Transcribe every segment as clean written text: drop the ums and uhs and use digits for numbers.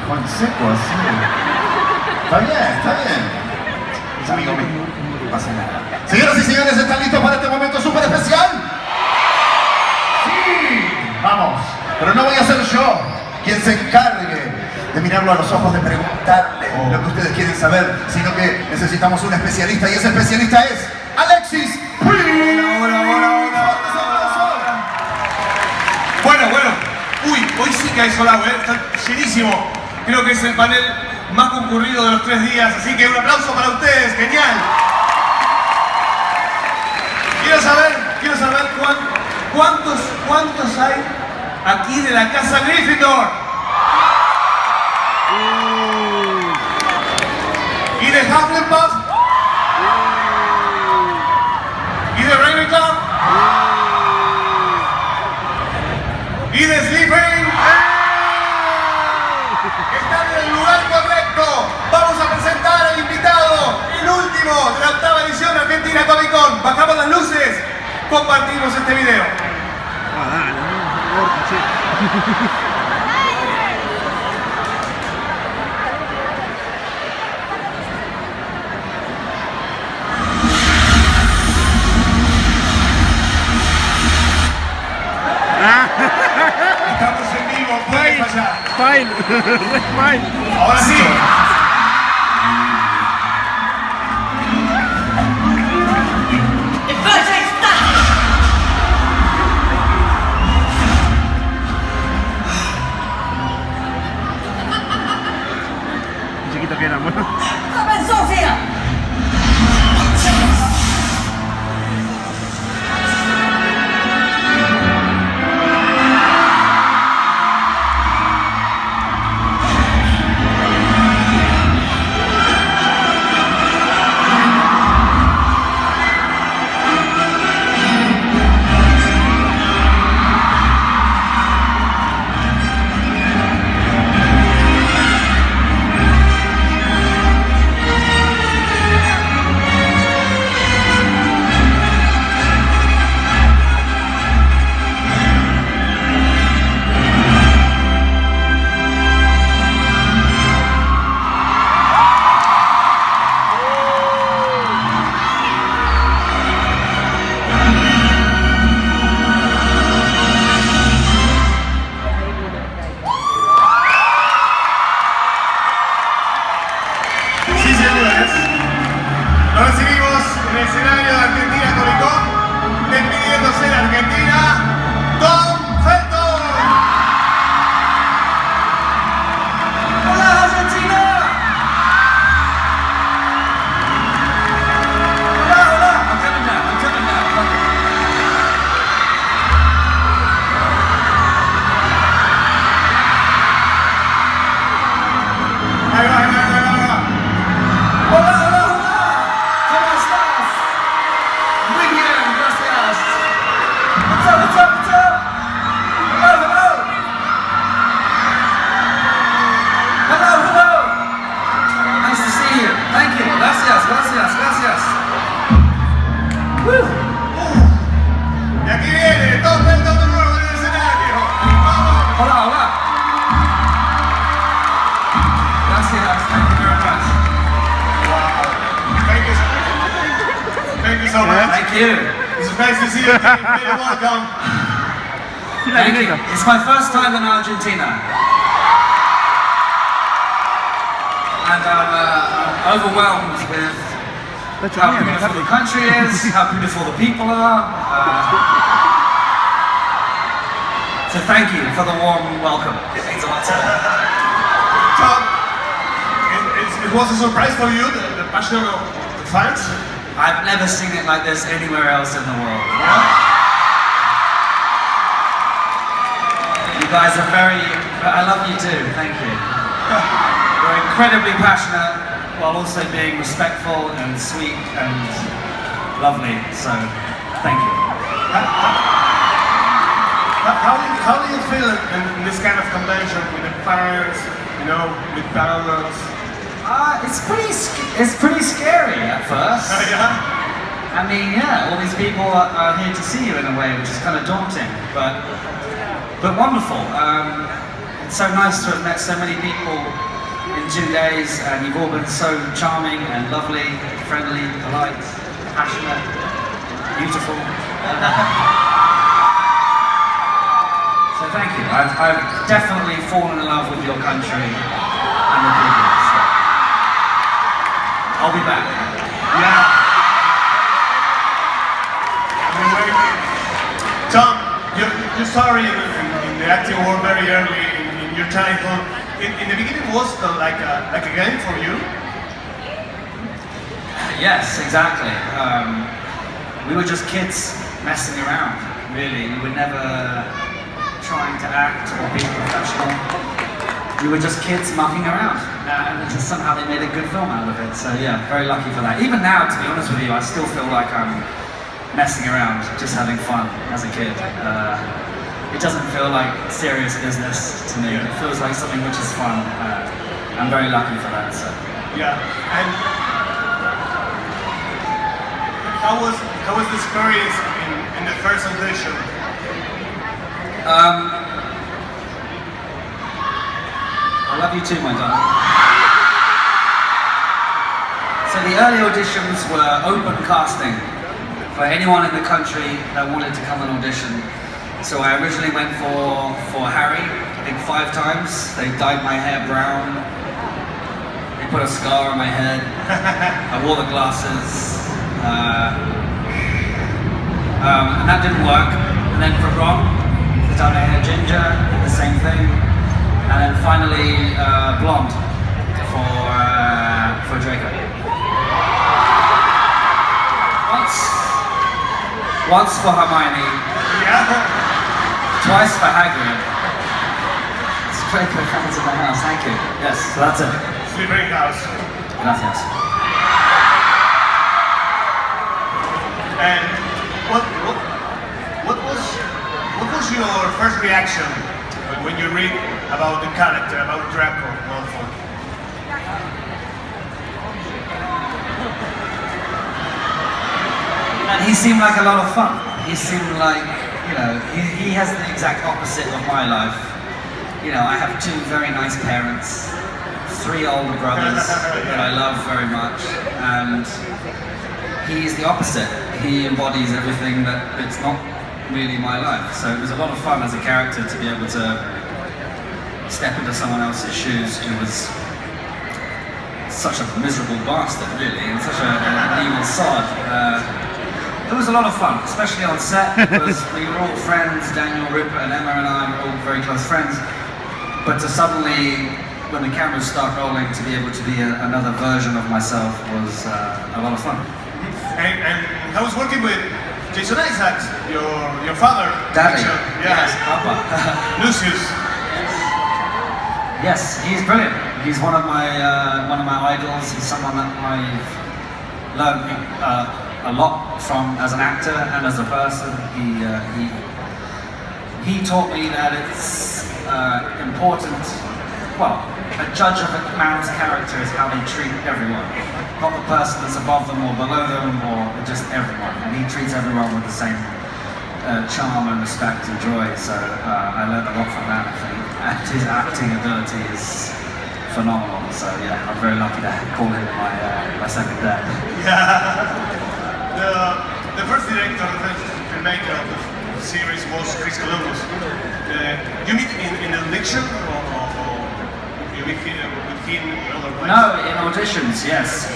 dejó en seco así. Está bien, está bien. Es amigo mío, no pasa nada. Señoras y señores, ¿están listos para este momento súper especial? ¡Sí! Vamos. Pero no voy a ser yo quien se encargue de mirarlo a los ojos, de preguntarle lo que ustedes quieren saber, sino que necesitamos un especialista, y ese especialista es Alexis. Bueno. Uy, hoy sí que hay solado, está llenísimo. Creo que es el panel más concurrido de los 3 días, así que un aplauso para ustedes, genial. Quiero saber cuántos hay aquí de la casa Gryffindor. ¿Y de Hufflepuff? ¿Y de Ravenclaw? ¿Y de Slytherin? Están en el lugar correcto. Vamos a presentar al invitado, el último de la 8ª edición de Argentina Cómic Con. Bajamos las luces, compartimos este video. Estamos en vivo, puede fallar. Fine. Ahora sí. Chiquito que era, bueno. Lo recibimos en el escenario de Argentina Cómic Con, despidiéndose de Argentina, Tom Felton. ¡Hola, Argentina! ¡Hola! I'm coming now. Ahí va. ¡Hola! ¿Cómo estás? Muy bien, gracias. What's up? Hello. Nice to see you. Thank you. Gracias. Y aquí viene Tom Felton de nuevo en el escenario. ¡Vamos! Hola. Gracias. Thank you very much. Thank you so much. Thank you. It's nice to see you. Very welcome. Thank you. It's my first time in Argentina. And I'm overwhelmed with how beautiful the country is, how beautiful the people are. So thank you for the warm welcome. It means a lot to me. Tom, it was a surprise for you, the passion of the fans? I've never seen it like this anywhere else in the world. You guys are I love you too, thank you. You're incredibly passionate while also being respectful and sweet and lovely, so thank you. How do you feel in this kind of convention with the fans, with panels? It's pretty scary at first. Yeah? I mean, yeah, all these people are here to see you in a way, which is kind of daunting, but wonderful. so nice to have met so many people in 2 days, and you've all been so charming and lovely, friendly, polite, passionate, beautiful. So thank you. I've definitely fallen in love with your country and the people. So I'll be back. Yeah. Tom, you started in the acting world very early in your childhood. In the beginning, was it like a game for you? Yes, exactly. We were just kids messing around, really. We were never trying to act or be professional. We were just kids mucking around, and just somehow they made a good film out of it. So yeah, very lucky for that. Even now, to be honest with you, I still feel like I'm messing around, just having fun as a kid. It doesn't feel like serious business to me. It feels like something which is fun. I'm very lucky for that. So. Yeah. And how was the experience in the first audition? I love you too, my darling. So the early auditions were open casting for anyone in the country that wanted to come and audition. So I originally went for Harry, I think 5 times. They dyed my hair brown. They put a scar on my head. I wore the glasses. And that didn't work. And then for Ron, they dyed my hair ginger, did the same thing. And then finally blonde for Draco. Once for Hermione. Yeah. Twice for Hagrid. It's Draco fans in the house, thank you. Yes, so that's it. Sleeping house. Gracias. And what was your first reaction when you read about the character, about Draco Malfoy? And he seemed like a lot of fun. He seemed like, you know, he has the exact opposite of my life. You know, I have 2 very nice parents, 3 older brothers that I love very much, and he's the opposite. He embodies everything that's not really my life. So it was a lot of fun as a character to be able to step into someone else's shoes who was such a miserable bastard, really, and such an evil sod. It was a lot of fun, especially on set, because we were all friends. Daniel, Rupert and Emma and I were all very close friends. But to suddenly, when the cameras start rolling, to be able to be another version of myself was a lot of fun. And I was working with Jason Isaacs, your father. Daddy. Yes, Papa. Lucius. Yes, he's brilliant. He's one of my idols. He's someone that I've learned a lot from as an actor and as a person. He taught me that it's important. Well, a judge of a man's character is how they treat everyone, not the person that's above them or below them, or just everyone. And he treats everyone with the same charm and respect and joy. So I learned a lot from that, I think. And his acting ability is phenomenal. So yeah, I'm very lucky to call him my second dad. Yeah. The first director, the first filmmaker of the series was Chris Columbus. You meet in an audition, or you meet with him in other places? No, in auditions, yes.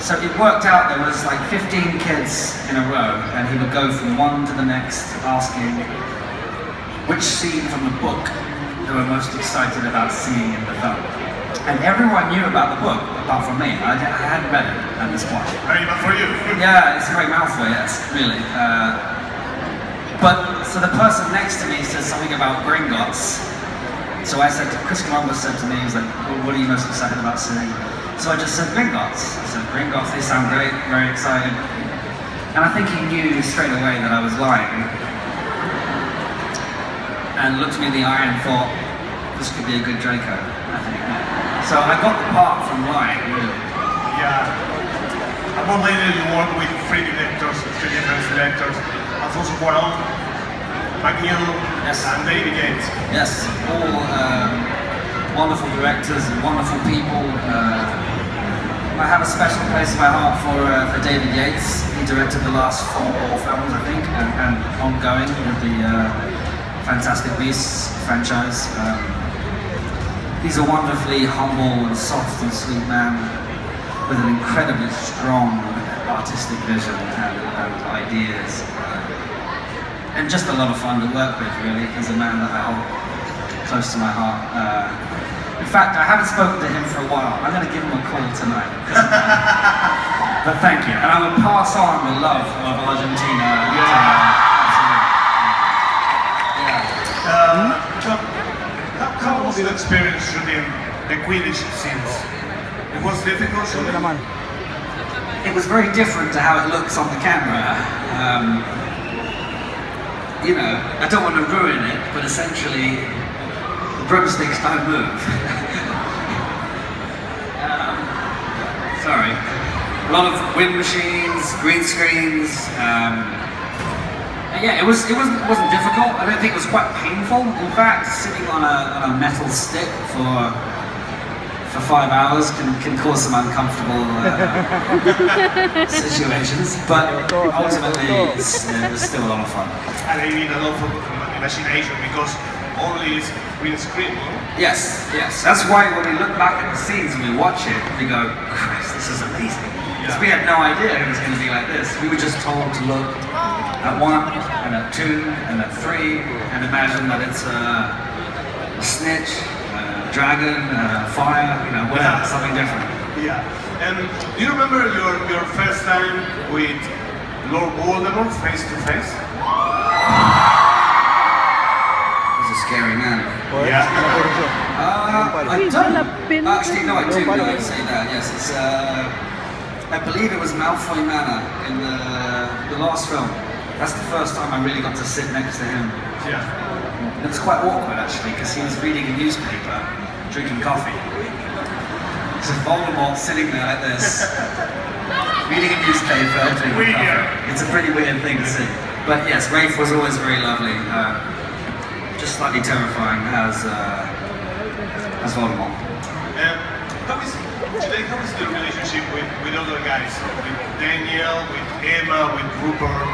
So it worked out, there was like 15 kids in a row, and he would go from one to the next, asking which scene from the book they were most excited about seeing in the film. And everyone knew about the book, apart from me. I hadn't read it at this point. Very much for you. Yeah, it's a great mouthful, yes, really. So the person next to me says something about Gringotts. So I said, Chris Columbus said to me, he was like, well, what are you most excited about seeing? So I just said Gringotts. I said, Gringotts, they sound great, very excited. And I think he knew straight away that I was lying. And looked me in the eye and thought, this could be a good Draco, I think. So I got the part from lying, really. Yeah. A month later you worked with 3 directors, 3 different directors. Alfonso Cuarón, Yes. And David Yates. Yes, all wonderful directors and wonderful people. I have a special place in my heart for David Yates. He directed the last 4 films, I think, and ongoing with the Fantastic Beasts franchise. He's a wonderfully humble and soft and sweet man with an incredibly strong artistic vision and ideas. And just a lot of fun to work with, really. He's a man that I hold close to my heart. In fact, I haven't spoken to him for a while. I'm going to give him a call tonight. But thank you. And I'm going to pass on the love of Argentina. How was your experience shooting the Quidditch scenes? It was difficult shooting? It was very different to how it looks on the camera. You know, I don't want to ruin it, but essentially, the broomsticks don't move. Sorry. A lot of wind machines, green screens. Yeah, it wasn't difficult. I don't think it was quite painful. In fact, sitting on a metal stick for 5 hours can cause some uncomfortable situations, but ultimately it was still a lot of fun. And I need a lot of imagination because only is green screen. Yes. That's why when we look back at the scenes and we watch it, we go, Christ, this is amazing. Because we had no idea it was going to be like this. We were just told to look at 1 and at 2 and at 3 and imagine that it's a snitch, a dragon, fire, you know, whatever, something different. Yeah. And do you remember your first time with Lord Voldemort face to face? He's a scary man. Yeah. I don't. Actually, no, I do know you say that. Yes, it's. I believe it was Malfoy Manor in the last film. That's the first time I really got to sit next to him. Yeah. It was quite awkward actually, because he was reading a newspaper, drinking coffee. So Voldemort sitting there like this, reading a newspaper, drinking coffee. It's a pretty weird thing to see. But yes, Rafe was always very lovely. Just slightly terrifying as Voldemort. How is the relationship with other guys? With Daniel, with Emma, with Rupert?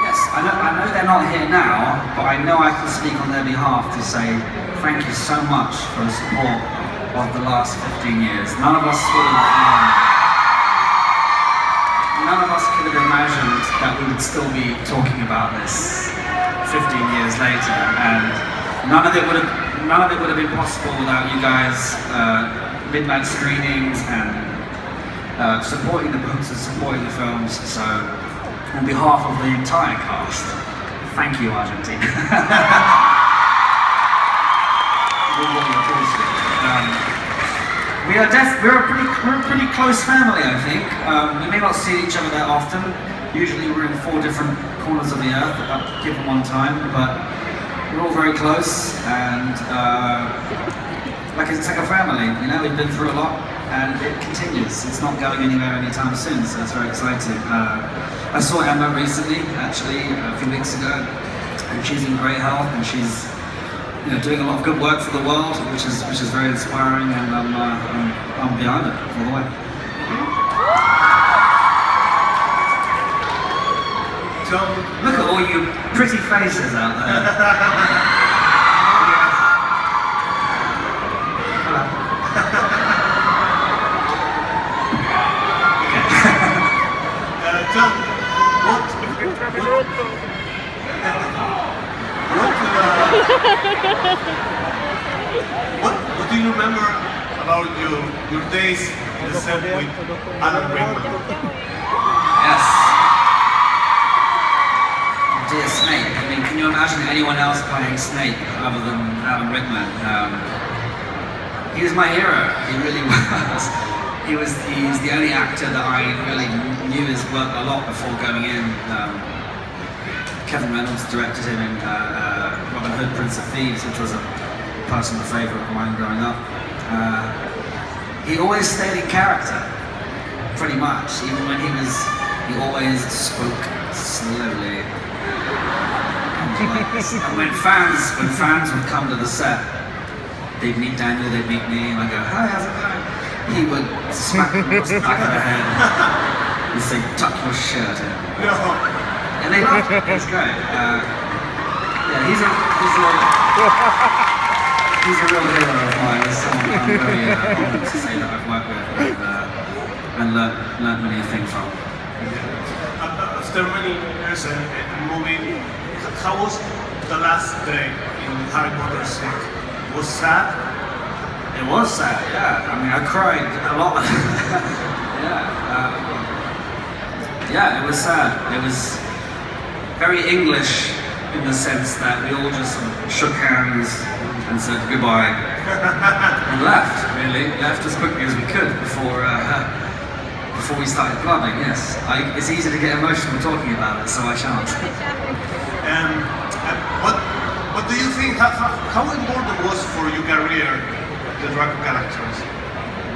Yes, I know they're not here now, but I know I can speak on their behalf to say thank you so much for the support of the last 15 years. None of us could have imagined that we would still be talking about this 15 years later, and none of it would have been possible without you guys, midnight screenings and supporting the books and supporting the films. So, on behalf of the entire cast, thank you, Argentina. We really appreciate it. We're a pretty close family, I think. We may not see each other that often. Usually we're in 4 different corners of the earth at given one time, but we're all very close, and it's like a family, you know. We've been through a lot, and it continues. It's not going anywhere anytime soon, so it's very exciting. I saw Emma recently, actually, a few weeks ago, and she's in great health, and she's, you know, doing a lot of good work for the world, which is very inspiring, and I'm behind it all the way. Look at all you pretty faces out there. John, what do you remember about your days in the set with Alan Rickman? Yes. Dear Snape. I mean, can you imagine anyone else playing Snape other than Alan Rickman? He was my hero. He really was. He's the only actor that I really knew his work a lot before going in. Kevin Reynolds directed him in Robin Hood, Prince of Thieves, which was a personal favourite of mine growing up. He always stayed in character. pretty much. Even when he always spoke slowly. And when fans would come to the set, they'd meet Daniel, they'd meet me, and I'd go, hi, how's it going? He would smack them across the back of the head and say, tuck your shirt in. No. And they loved it. It was great. Yeah, he's a real hero of mine. He's someone I'm very honored to say that I've worked with and learned many things from. After many years in movie, how was the last day in Harry Potter 6? Was sad? It was sad, yeah. I mean, I cried a lot. Yeah, it was sad. It was very English in the sense that we all just shook hands and said goodbye and left, really. Left as quickly as we could before we started blogging, yes. It's easy to get emotional talking about it, so I shan't. What do you think, how important was for your career, the Draco characters?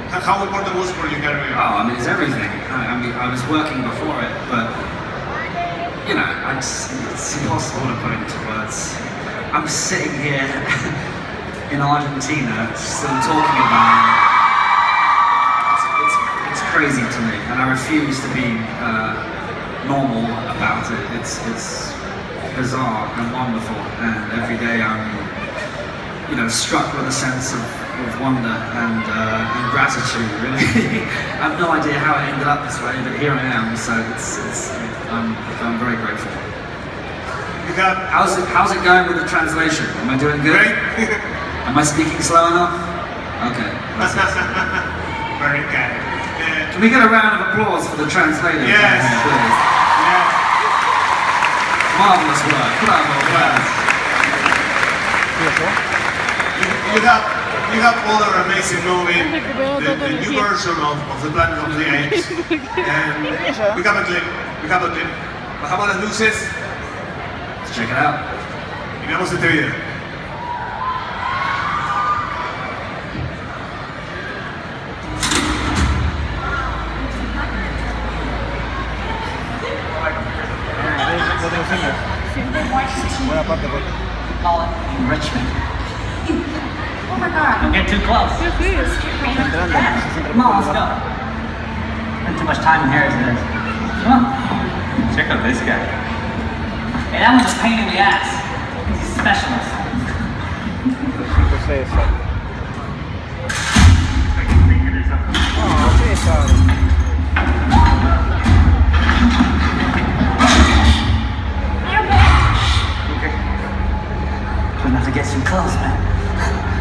How important was for your career? Oh, I mean, it's everything. I mean, I was working before it, but, you know, it's impossible to put into words. I'm sitting here in Argentina still talking about it. It's crazy to me, and I refuse to be normal about it. It's bizarre and wonderful, and every day I'm, you know, struck with a sense of wonder and gratitude. Really, I have no idea how it ended up this way, but here I am. So I'm very grateful. How's it going with the translation? Am I doing good? Great. Am I speaking slow enough? Okay. Very good. Can we get a round of applause for the translator? Yes. Please? Yes. Marvelous work. Bravo, guys. You have other amazing movie, the new version of the Planet of the Apes, and we have a clip. Bajamos las luces Let's check it out. y veamos este video. Buena parte por Call it enrichment. Oh my god, don't get too close. Come on, let's go. Spend too much time in here as it is. Come on. Check out this guy. Hey, that one's a pain in the ass. He's a specialist. César. Oh, César. Try not to get too close, man.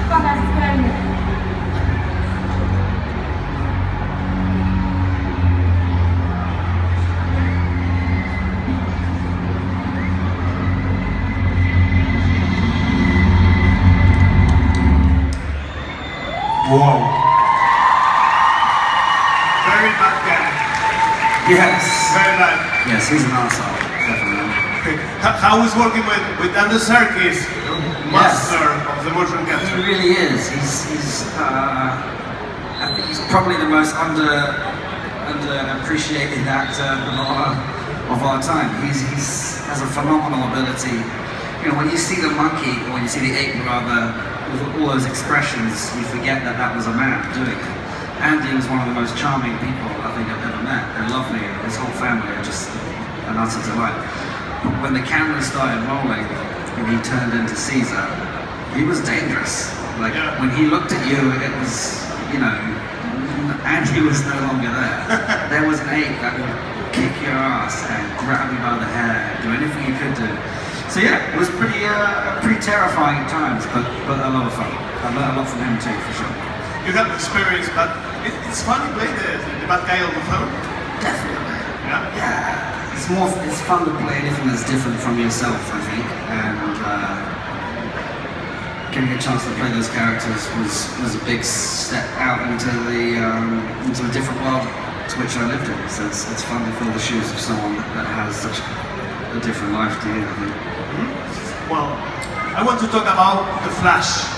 Come on, guys, let's get out of here. Wow. Very bad guy. Yes. Very bad. Yes, he's an arsehole, definitely. How is working with Andy Serkis, master of the motion He capture? really is. I think he's probably the most underappreciated actor of our time. He has a phenomenal ability. You know, when you see the monkey, or when you see the ape rather, with all those expressions, you forget that was a man doing it. Andy was one of the most charming people I think I've ever met, and lovely, and his whole family are just an utter delight. When the camera started rolling and he turned into Caesar, he was dangerous. Like, when he looked at you, it was, you know, Andy was no longer there. There was an ape that would kick your ass and grab you by the hair, do anything you could do. So yeah, it was pretty terrifying at times, but a lot of fun. I learned a lot from him too, for sure. You have experience, but it's fun to play the bad guy on the phone. Definitely. Yeah. Yeah, it's fun to play anything that's different from yourself, I think, and getting a chance to play those characters was a big step out into a different world to which I lived in. So it's fun to fill the shoes of someone that has such a different life to you, I think. Well, I want to talk about The Flash.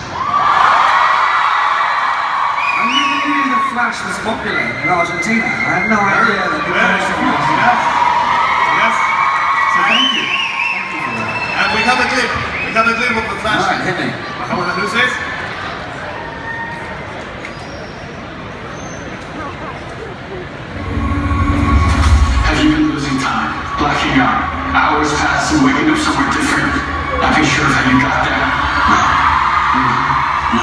I never knew The Flash was popular in Argentina. I had no idea that the commercial was. Yes. So thank you. Thank you for that. And we have a clip. We have a clip of the Flash. Alright, hit me. Bajamos las luces. Have you been losing time, blacking out, hours pass and waking up somewhere different, not being sure of how you got there? No.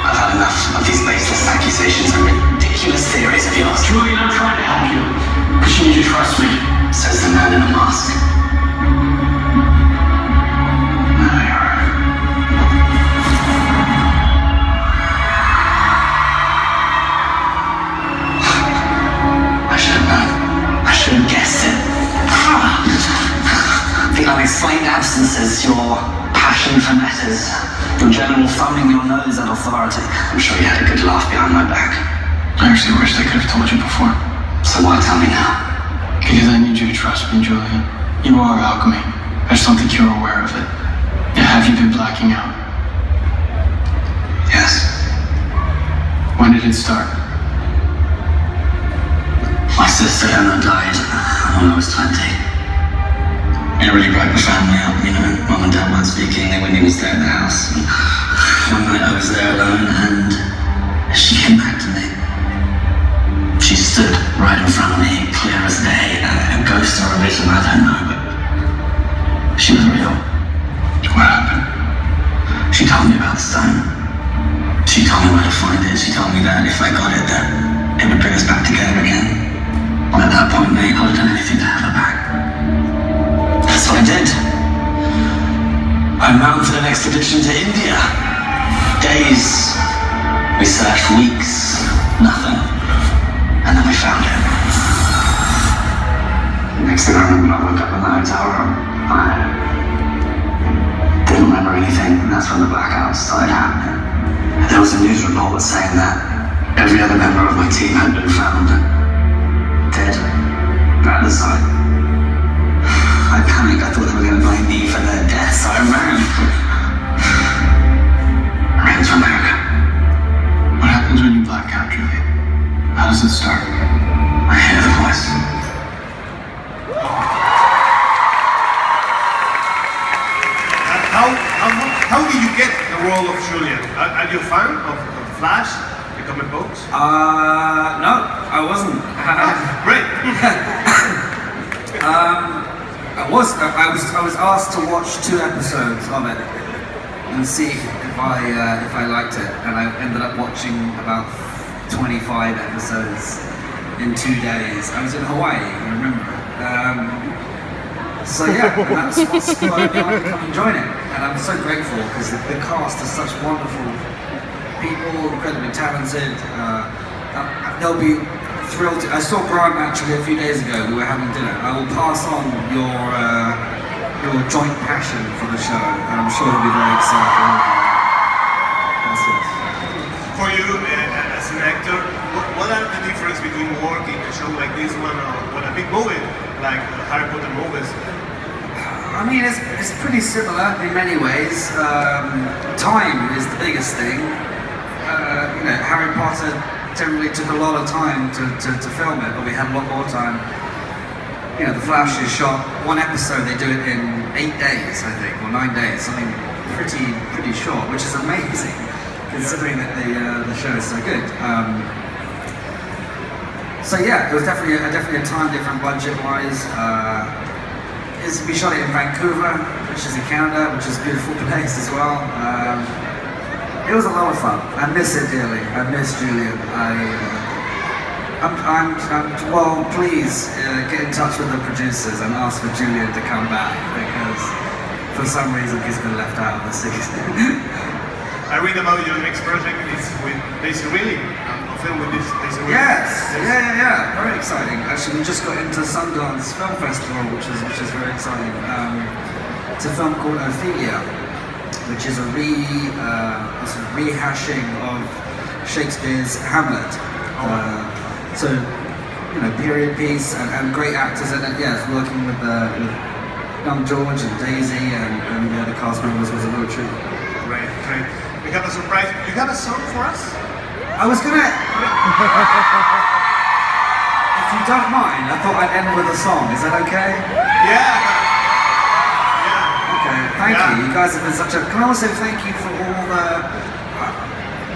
I've had enough of these baseless accusations and ridiculous theories of yours. Julian, I'm trying to help you, but you need to trust me. Says the man in a mask. No, you're right. I should have known. I should have guessed it. The unexplained absences, your passion for letters, your general thumbing your nose at authority. I'm sure you had a good laugh behind my back. I actually wished I could have told you before. So why tell me now? Because I need you to trust me, Julian. You are alchemy. I just don't think you're aware of it. Have you been blacking out? Yes. When did it start? My sister Anna died when I was 20. It really broke the family up, you know. Mum and Dad weren't speaking, they wouldn't even stay at the house. One night I was there alone and she came back to me. She stood right in front of me, clear as day, a ghost or a vision, I don't know, but she was real. What happened? She told me about the stone. She told me where to find it. She told me that if I got it, that it would bring us back together again. And at that point, mate, I would have done anything to have her back. That's what I did. I mounted an expedition to India. Days. We searched weeks. Nothing. And then we found it. Next thing I remember, I woke up in the hotel room. I didn't remember anything, and that's when the blackouts started happening. There was a news report saying that every other member of my team had been found dead at the site. I panicked, I thought they were going to blame me for their deaths, so I ran. I ran to America. What happens when you black out, Julian? How does it start? I hear the voice. How did you get the role of Julian? Are you a fan of Flash, the comic books? No, I wasn't. Great. I was asked to watch 2 episodes of it and see if I liked it, and I ended up watching about 25 episodes in 2 days. I was in Hawaii, I remember. So yeah, that's what's inspired me to come and join it, and I'm so grateful because the cast is such wonderful people, incredibly talented. They'll be thrilled. I saw Grant actually a few days ago. We were having dinner. I will pass on your joint passion for the show, and I'm sure he'll be very excited. That's it. For you, as an actor, what are the difference between working a show like this one or a big movie like Harry Potter movies? I mean, it's pretty similar in many ways. Time is the biggest thing. You know, Harry Potter generally took a lot of time to film it, but we had a lot more time. You know, The Flash is shot 1 episode, they do it in 8 days, I think, or 9 days, something pretty short, which is amazing, considering that the show is so good. So yeah, it was definitely a time different budget-wise. We shot it in Vancouver, which is in Canada, which is a beautiful place as well. It was a lot of fun. I miss it dearly. I miss Julian. Well, please get in touch with the producers and ask for Julian to come back, because for some reason he's been left out of the season. I read about your next project is with Daisy Ridley. A film with Daisy Ridley. Yes, yeah. Very exciting. Actually, we just got into Sundance Film Festival, which is very exciting. It's a film called Ophelia, which is a rehashing of Shakespeare's Hamlet. So, you know, period piece and great actors in it. Yeah, it's working with young George and Daisy and the other cast members was a real treat. Great. We have a surprise. You have a song for us? I was gonna... If you don't mind, I thought I'd end with a song. Is that okay? Yeah. Okay, thank you. You guys have been such a... Can I also thank you for all the...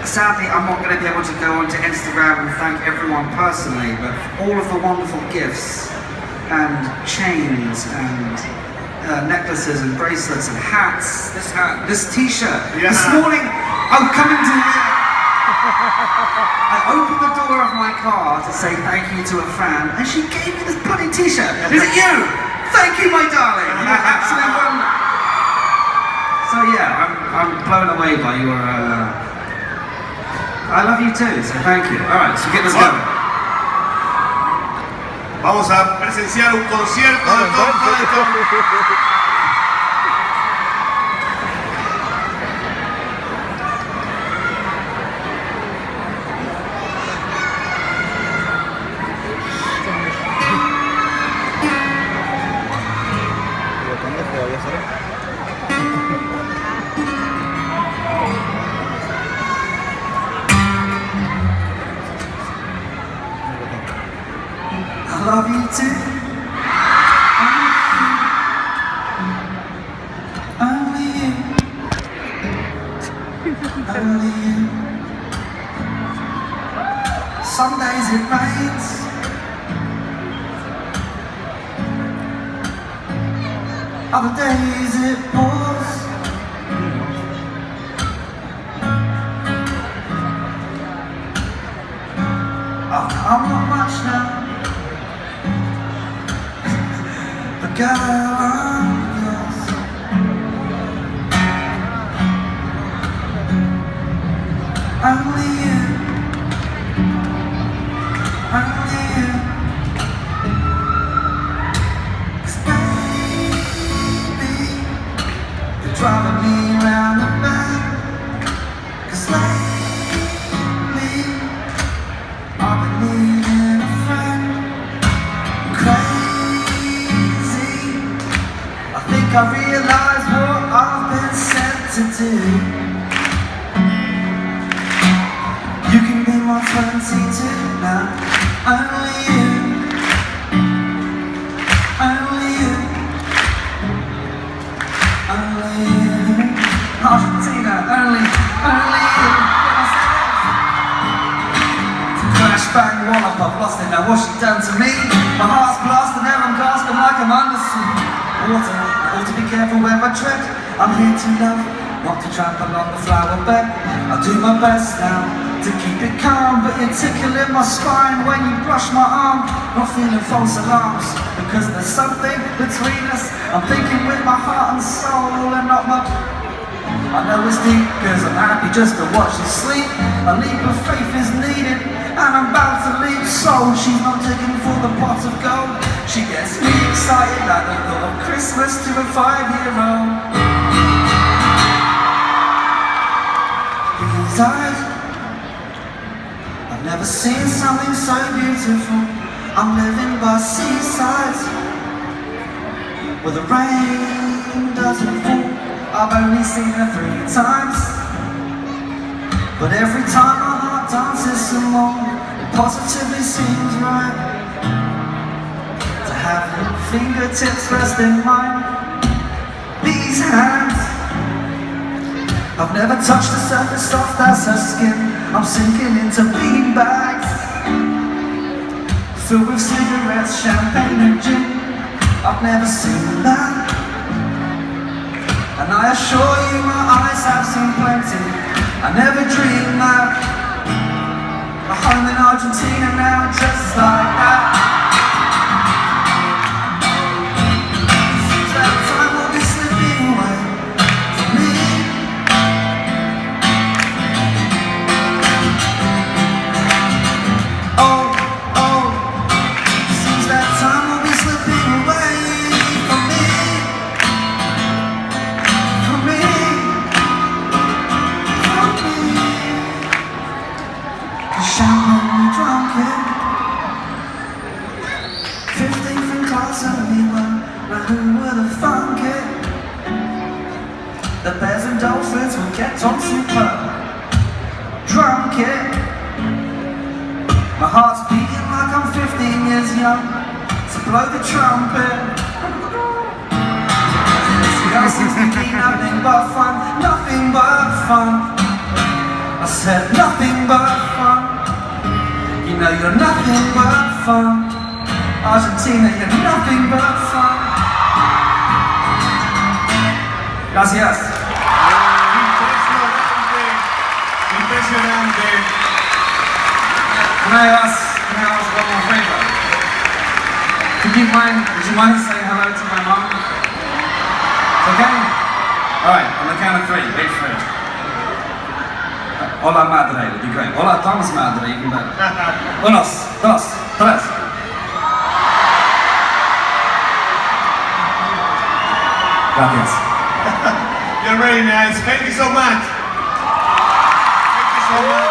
Sadly, I'm not going to be able to go onto Instagram and thank everyone personally, but all of the wonderful gifts and chains and necklaces and bracelets and hats. This hat, this t-shirt. Yeah. This morning, I'm coming to here. I opened the door of my car to say thank you to a fan, and she gave me this bloody t-shirt. Is it you? Thank you, my darling. You're absolute wonder. So yeah, I'm blown away by your. I love you too. So thank you. All right, so get this going. Vamos a presenciar un concierto de Tom Felton. I love you too. Only you. Only you. Some days it rains. Other days it pours. Oh, I'm not much now. Girl, I'm yours. Only you. Only you. 'Cause baby, you're driving me round the bend. 'Cause lately, I've been needing a friend. I realize what I've been sent to do. You can be my 22 now. Only you. Only you. Only you. Argentina, only you. Flashbang wallop, I've lost it now. What's she done to me? My heart's blasting and I'm gasping like I'm under sea. Water, ought to be careful where I tread. I'm here to love, not to trample on the flower bed. I'll do my best now to keep it calm, but you're tickling my spine when you brush my arm. Not feeling false alarms, because there's something between us. I'm thinking with my heart and soul and not my... I know it's deep, cause I'm happy just to watch you sleep. A leap of faith is needed, and I'm about to leap soul. She's not digging for the pot of gold. She gets me excited at the thought of Christmas to a 5-year-old. These eyes, I've never seen something so beautiful. I'm living by seasides, where the rain doesn't fall. I've only seen her 3 times, but every time my heart dances some more, it positively seems right to have your fingertips rest in mine. These hands, I've never touched a surface soft as her skin. I'm sinking into bean bags filled with cigarettes, champagne and gin. I've never seen that, and I assure you my eyes have seen plenty. I never dreamed that a home in Argentina now just like that. Seems that time will be slipping away from me. Oh, oh, seems that time will be slipping away from me. Champagne, we drunk it. 15th in class and we were, now who would have thunk it? The bears and dolphins will get on super drunk it. blow the trumpet. It all seems to be nothing but fun, nothing but fun. I said nothing but fun. You know you're nothing but fun. Argentina, you're nothing but fun. Gracias. Impresionante. Can I ask one more favor? Would you mind saying hello to my mom? Okay? Alright, on the count of three, big three. Hola madre, would be great. Hola Tom's madre, even better. Unos, dos, tres. Gracias. You're very nice. Thank you so much. Thank you so much.